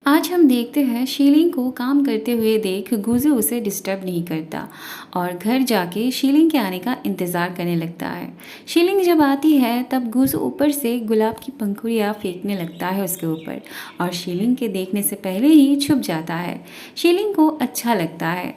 आज हम देखते हैं शीलिंग को काम करते हुए देख गुजू उसे डिस्टर्ब नहीं करता और घर जाके शीलिंग के आने का इंतज़ार करने लगता है। शीलिंग जब आती है तब गुजू ऊपर से गुलाब की पंखुड़ियाँ फेंकने लगता है उसके ऊपर और शीलिंग के देखने से पहले ही छुप जाता है। शीलिंग को अच्छा लगता है।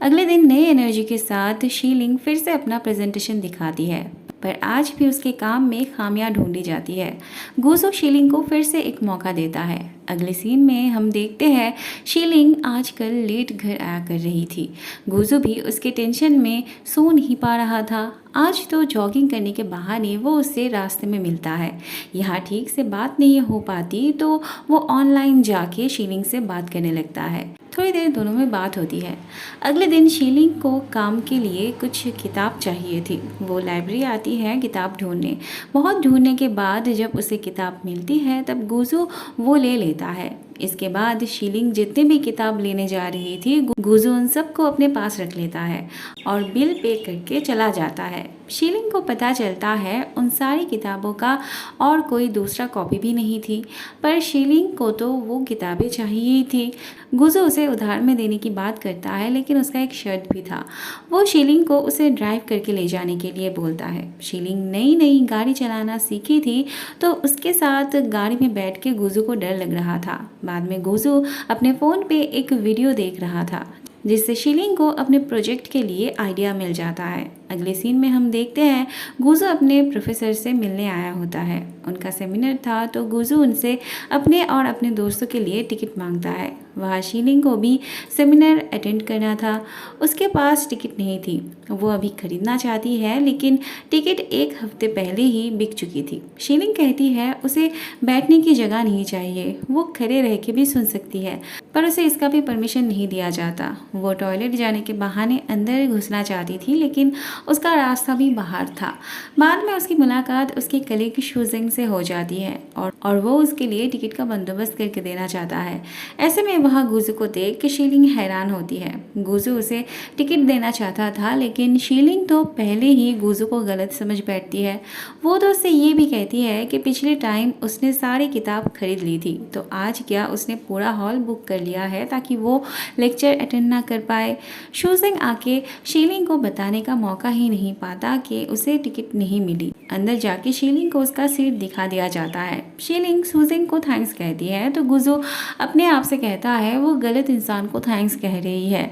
अगले दिन नई एनर्जी के साथ शीलिंग फिर से अपना प्रेजेंटेशन दिखाती है, पर आज भी उसके काम में खामियां ढूंढी जाती है। गुजू शीलिंग को फिर से एक मौका देता है। अगले सीन में हम देखते हैं शीलिंग आजकल लेट घर आया कर रही थी। गुजू भी उसके टेंशन में सो नहीं पा रहा था। आज तो जॉगिंग करने के बहाने वो उससे रास्ते में मिलता है। यहाँ ठीक से बात नहीं हो पाती तो वो ऑनलाइन जाके शीलिंग से बात करने लगता है। थोड़ी देर दोनों में बात होती है। अगले दिन शीलिंग को काम के लिए कुछ किताब चाहिए थी। वो लाइब्रेरी आती है किताब ढूंढने। बहुत ढूंढने के बाद जब उसे किताब मिलती है तब गुजू वो ले लेता है। इसके बाद शीलिंग जितने भी किताब लेने जा रही थी गुजू उन सबको अपने पास रख लेता है और बिल पे करके चला जाता है। शीलिंग को पता चलता है उन सारी किताबों का और कोई दूसरा कॉपी भी नहीं थी, पर शीलिंग को तो वो किताबें चाहिए ही थी। गुजू उसे उधार में देने की बात करता है, लेकिन उसका एक शर्त भी था। वो शीलिंग को उसे ड्राइव करके ले जाने के लिए बोलता है। शीलिंग नई नई गाड़ी चलाना सीखी थी तो उसके साथ गाड़ी में बैठ के गुजू को डर लग रहा था। बाद में गुजू अपने फ़ोन पे एक वीडियो देख रहा था जिससे शीलिंग को अपने प्रोजेक्ट के लिए आइडिया मिल जाता है। अगले सीन में हम देखते हैं गुजू अपने प्रोफेसर से मिलने आया होता है। उनका सेमिनार था तो गुजू उनसे अपने और अपने दोस्तों के लिए टिकट मांगता है। वहाँ शीलिंग को भी सेमिनार अटेंड करना था। उसके पास टिकट नहीं थी। वो अभी खरीदना चाहती है, लेकिन टिकट एक हफ्ते पहले ही बिक चुकी थी। शीलिंग कहती है उसे बैठने की जगह नहीं चाहिए, वो खड़े रह के भी सुन सकती है, पर उसे इसका भी परमिशन नहीं दिया जाता। वो टॉयलेट जाने के बहाने अंदर घुसना चाहती थी, लेकिन उसका रास्ता भी बाहर था। बाद में उसकी मुलाकात उसके कलीग शूजिंग से हो जाती है और वो उसके लिए टिकट का बंदोबस्त करके देना चाहता है। ऐसे में वह गुजू को देख के शीलिंग हैरान होती है। गुजू उसे टिकट देना चाहता था, लेकिन शीलिंग तो पहले ही गुजू को गलत समझ बैठती है। वो तो उससे ये भी कहती है कि पिछले टाइम उसने सारी किताब खरीद ली थी, तो आज क्या उसने पूरा हॉल बुक कर लिया है ताकि वो लेक्चर अटेंड ना कर पाए। शूजिंग आके शीलिंग को बताने का मौका ही नहीं पाता कि उसे टिकट नहीं मिली। अंदर जाके शीलिंग को उसका सीट दिखा दिया जाता है। शीलिंग शूजिंग को थैंक्स कहती है तो गुजू अपने आप से कहता है वो गलत इंसान को थैंक्स कह रही है।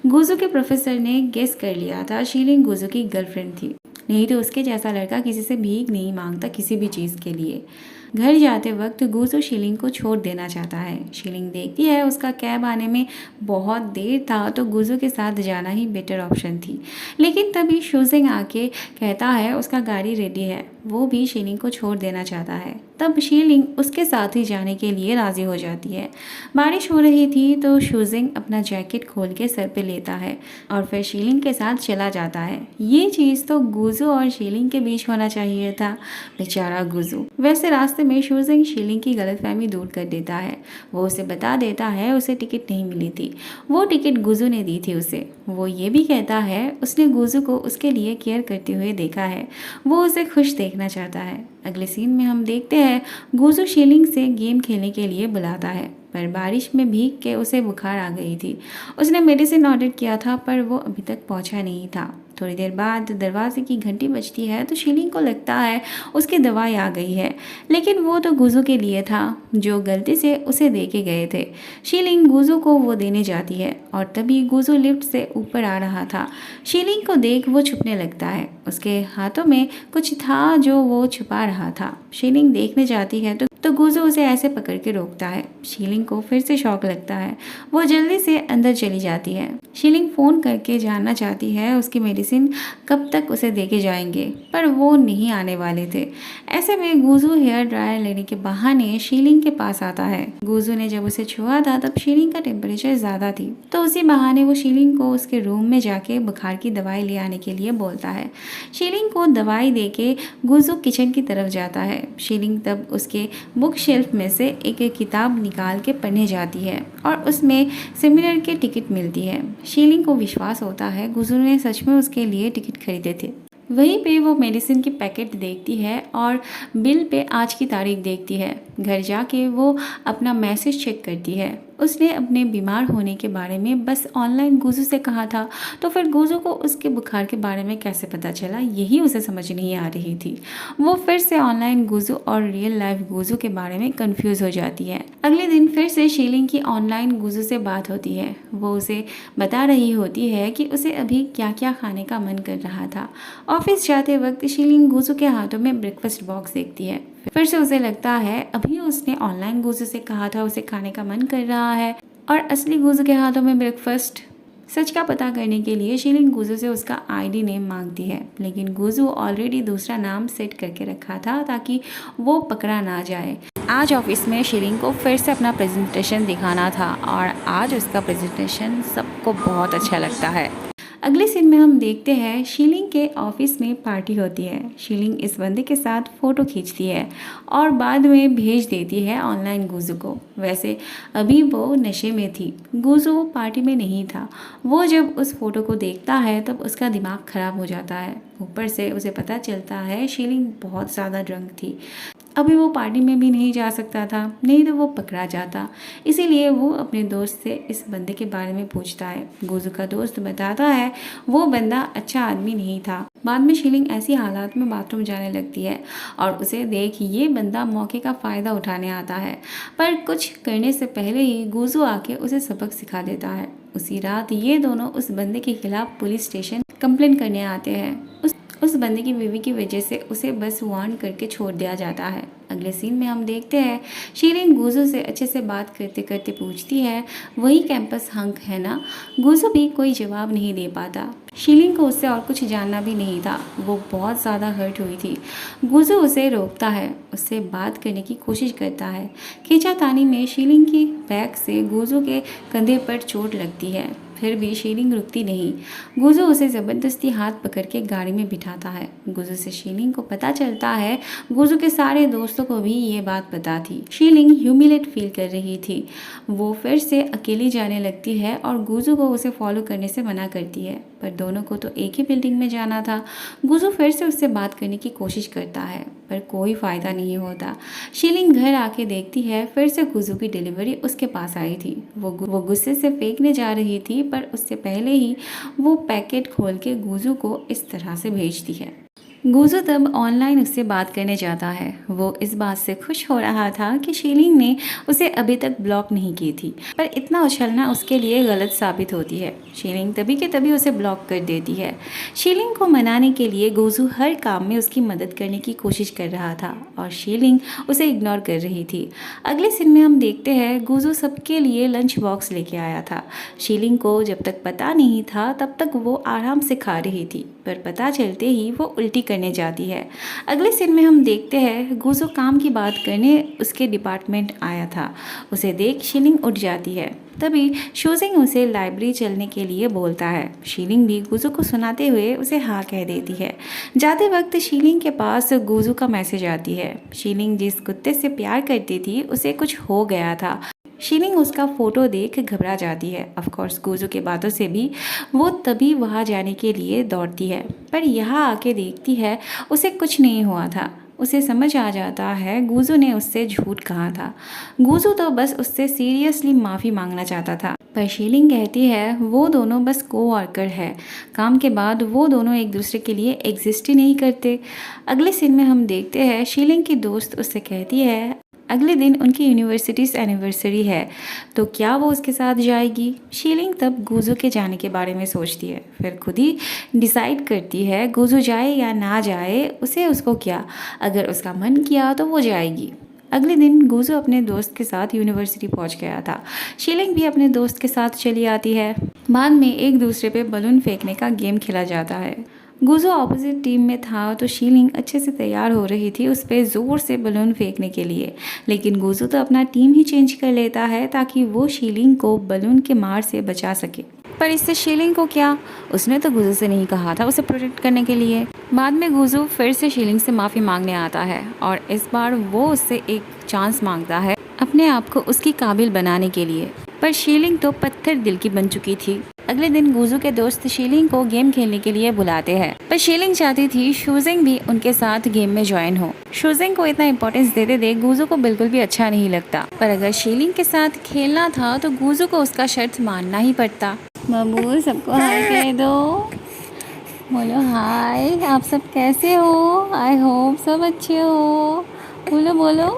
गुजू के प्रोफेसर ने गेस कर लिया था शीलिंग गुजू की गर्लफ्रेंड थी, नहीं तो उसके जैसा लड़का किसी से भीख नहीं मांगता किसी भी चीज़ के लिए। घर जाते वक्त गुजू शीलिंग को छोड़ देना चाहता है। शीलिंग देखती है उसका कैब आने में बहुत देर था तो गुजू के साथ जाना ही बेटर ऑप्शन थी, लेकिन तभी शूजिंग आके कहता है उसका गाड़ी रेडी है। वो भी शीलिंग को छोड़ देना चाहता है। तब शीलिंग उसके साथ ही जाने के लिए राज़ी हो जाती है। बारिश हो रही थी तो शूजिंग अपना जैकेट खोल के सर पे लेता है और फिर शीलिंग के साथ चला जाता है। ये चीज़ तो गुजू और शीलिंग के बीच होना चाहिए था। बेचारा गुजू। वैसे रास्ते में शूजिंग शीलिंग की गलतफहमी दूर कर देता है। वो उसे बता देता है उसे टिकट नहीं मिली थी, वो टिकट गुजू ने दी थी उसे। वो ये भी कहता है उसने गुजू को उसके लिए केयर करते हुए देखा है, वो उसे खुश देखना चाहता है। अगले सीन में हम देखते हैं गुजू शीलिंग से गेम खेलने के लिए बुलाता है, पर बारिश में भीग के उसे बुखार आ गई थी। उसने मेडिसिन ऑर्डर किया था पर वो अभी तक पहुंचा नहीं था। थोड़ी देर बाद दरवाजे की घंटी बजती है तो शीलिंग को लगता है उसकी दवाई आ गई है, लेकिन वो तो गुजू के लिए था जो गलती से उसे दे के गए थे। शीलिंग गुजू को वो देने जाती है और तभी गुजू लिफ्ट से ऊपर आ रहा था। शीलिंग को देख वो छुपने लगता है। उसके हाथों में कुछ था जो वो छुपा रहा था। शीलिंग देखने जाती है तो गुजू उसे ऐसे पकड़ के रोकता है। शीलिंग को फिर से शौक लगता है। वो जल्दी से अंदर चली जाती है। शीलिंग फ़ोन करके जानना चाहती है उसकी मेडिसिन कब तक उसे देके जाएंगे, पर वो नहीं आने वाले थे। ऐसे में गुजू हेयर ड्रायर लेने के बहाने शीलिंग के पास आता है। गुजू ने जब उसे छुआ था तब शीलिंग का टेम्परेचर ज़्यादा थी, तो उसी बहाने वो शीलिंग को उसके रूम में जाके बुखार की दवाई ले आने के लिए बोलता है। शीलिंग को दवाई देके गुजू किचन की तरफ जाता है। शीलिंग तब उसके बुक शेल्फ में से एक किताब निकाल के पढ़ने जाती है और उसमें सेमिनार के टिकट मिलती है। शीलिंग को विश्वास होता है गुजू ने सच में उसके लिए टिकट खरीदे थे। वहीं पे वो मेडिसिन की पैकेट देखती है और बिल पे आज की तारीख देखती है। घर जाके वो अपना मैसेज चेक करती है। उसने अपने बीमार होने के बारे में बस ऑनलाइन गुजू से कहा था, तो फिर गुजू को उसके बुखार के बारे में कैसे पता चला, यही उसे समझ नहीं आ रही थी। वो फिर से ऑनलाइन गुजू और रियल लाइफ गुजू के बारे में कंफ्यूज हो जाती है। अगले दिन फिर से शीलिंग की ऑनलाइन गुजू से बात होती है। वो उसे बता रही होती है कि उसे अभी क्या क्या खाने का मन कर रहा था। ऑफिस जाते वक्त शीलिंग गुजू के हाथों में ब्रेकफास्ट बॉक्स देखती है। फिर से उसे लगता है अभी उसने ऑनलाइन गुजू से कहा था उसे खाने का मन कर रहा है, और असली गुजू के हाथों में ब्रेकफास्ट। सच का पता करने के लिए शीलिंग गुजू से उसका आईडी नेम मांगती है, लेकिन गुजू ऑलरेडी दूसरा नाम सेट करके रखा था ताकि वो पकड़ा ना जाए। आज ऑफिस में शीलिंग को फिर से अपना प्रेजेंटेशन दिखाना था और आज उसका प्रेजेंटेशन सबको बहुत अच्छा लगता है। अगले सीन में हम देखते हैं शीलिंग के ऑफिस में पार्टी होती है। शीलिंग इस बंदे के साथ फ़ोटो खींचती है और बाद में भेज देती है ऑनलाइन गुजू को। वैसे अभी वो नशे में थी, गुजू पार्टी में नहीं था। वो जब उस फोटो को देखता है तब उसका दिमाग ख़राब हो जाता है। ऊपर से उसे पता चलता है शीलिंग बहुत ज़्यादा ड्रंक थी। अभी वो पार्टी में भी नहीं जा सकता था, नहीं तो वो पकड़ा जाता। इसीलिए वो अपने दोस्त से इस बंदे के बारे में पूछता है। गुजू का दोस्त बताता है वो बंदा अच्छा आदमी नहीं था। बाद में शीलिंग ऐसी हालात में बाथरूम जाने लगती है और उसे देख ये बंदा मौके का फ़ायदा उठाने आता है, पर कुछ करने से पहले ही गुजू आके उसे सबक सिखा देता है। उसी रात ये दोनों उस बंदे के खिलाफ पुलिस स्टेशन कंप्लेंट करने आते हैं। उस बंदे की बीवी की वजह से उसे बस वार्न करके छोड़ दिया जाता है। अगले सीन में हम देखते हैं शीलिंग गुजू से अच्छे से बात करते करते पूछती है वही कैंपस हंक है ना। गुजू भी कोई जवाब नहीं दे पाता। शीलिंग को उससे और कुछ जानना भी नहीं था। वो बहुत ज़्यादा हर्ट हुई थी। गुजू उसे रोकता है, उससे बात करने की कोशिश करता है। खींचातानी में शीलिंग की बैग से गुजू के कंधे पर चोट लगती है, फिर भी शीलिंग रुकती नहीं। गुजू उसे ज़बरदस्ती हाथ पकड़ के गाड़ी में बिठाता है। गुजू से शीलिंग को पता चलता है गुजू के सारे दोस्तों को भी ये बात पता थी। शीलिंग ह्यूमिलेट फील कर रही थी। वो फिर से अकेली जाने लगती है और गुजू को उसे फॉलो करने से मना करती है, पर दोनों को तो एक ही बिल्डिंग में जाना था। गुजू फिर से उससे बात करने की कोशिश करता है, पर कोई फ़ायदा नहीं होता। शीलिंग घर आके देखती है फिर से गुजू की डिलीवरी उसके पास आई थी। वो गुस्से से फेंकने जा रही थी, पर उससे पहले ही वो पैकेट खोल के गुजू को इस तरह से भेजती है। गुजू तब ऑनलाइन उससे बात करने जाता है। वो इस बात से खुश हो रहा था कि शीलिंग ने उसे अभी तक ब्लॉक नहीं की थी, पर इतना उछलना उसके लिए गलत साबित होती है। शीलिंग तभी के तभी उसे ब्लॉक कर देती है। शीलिंग को मनाने के लिए गुजू हर काम में उसकी मदद करने की कोशिश कर रहा था और शीलिंग उसे इग्नोर कर रही थी। अगले सीन में हम देखते हैं गुजू सबके लिए लंच बॉक्स लेके आया था। शीलिंग को जब तक पता नहीं था तब तक वो आराम से खा रही थी, पर पता चलते ही वो उल्टी करने जाती है। अगले सीन में हम देखते हैं गुजू काम की बात करने उसके डिपार्टमेंट आया था। उसे देख शीलिंग उठ जाती है। तभी शूजिंग उसे लाइब्रेरी चलने के लिए बोलता है। शीलिंग भी गुजू को सुनाते हुए उसे हाँ कह देती है। जाते वक्त शीलिंग के पास गुजू का मैसेज आती है। शीलिंग जिस कुत्ते से प्यार करती थी उसे कुछ हो गया था। शीलिंग उसका फ़ोटो देख घबरा जाती है। ऑफकोर्स गुजू के बातों से भी वो तभी वहाँ जाने के लिए दौड़ती है, पर यहाँ आके देखती है उसे कुछ नहीं हुआ था। उसे समझ आ जाता है गुजू ने उससे झूठ कहा था। गुजू तो बस उससे सीरियसली माफ़ी मांगना चाहता था, पर शीलिंग कहती है वो दोनों बस को-वर्कर है। काम के बाद वो दोनों एक दूसरे के लिए एग्जिस्ट ही नहीं करते। अगले सीन में हम देखते हैं शीलिंग की दोस्त उससे कहती है अगले दिन उनकी यूनिवर्सिटीज़ एनिवर्सरी है, तो क्या वो उसके साथ जाएगी। शीलिंग तब गुजू के जाने के बारे में सोचती है, फिर खुद ही डिसाइड करती है गुजू जाए या ना जाए उसे उसको क्या, अगर उसका मन किया तो वो जाएगी। अगले दिन गुजू अपने दोस्त के साथ यूनिवर्सिटी पहुंच गया था। शीलिंग भी अपने दोस्त के साथ चली आती है। बाद में एक दूसरे पे बलून फेंकने का गेम खेला जाता है। गुजू ऑपोजिट टीम में था तो शीलिंग अच्छे से तैयार हो रही थी उस पर ज़ोर से बलून फेंकने के लिए, लेकिन गुजू तो अपना टीम ही चेंज कर लेता है ताकि वो शीलिंग को बलून के मार से बचा सके। पर इससे शीलिंग को क्या, उसने तो गुजू से नहीं कहा था उसे प्रोटेक्ट करने के लिए। बाद में गुजू फिर से शीलिंग से माफ़ी मांगने आता है और इस बार वो उससे एक चांस मांगता है अपने आप को उसकी काबिल बनाने के लिए, पर शीलिंग तो पत्थर दिल की बन चुकी थी। अगले दिन गुजू के दोस्त शीलिंग को गेम खेलने के लिए बुलाते हैं, पर शीलिंग चाहती थी शूजिंग भी उनके साथ गेम में ज्वाइन हो। शूजिंग को इतना इम्पोर्टेंस देते देख गुजू को बिल्कुल भी अच्छा नहीं लगता, पर अगर शीलिंग के साथ खेलना था तो गुजू को उसका शर्त मानना ही पड़ता। बाबू सबको हाय कह दो, बोलो हाय, आप सब कैसे हो? आई होप सब अच्छे हो, बोलो बोलो।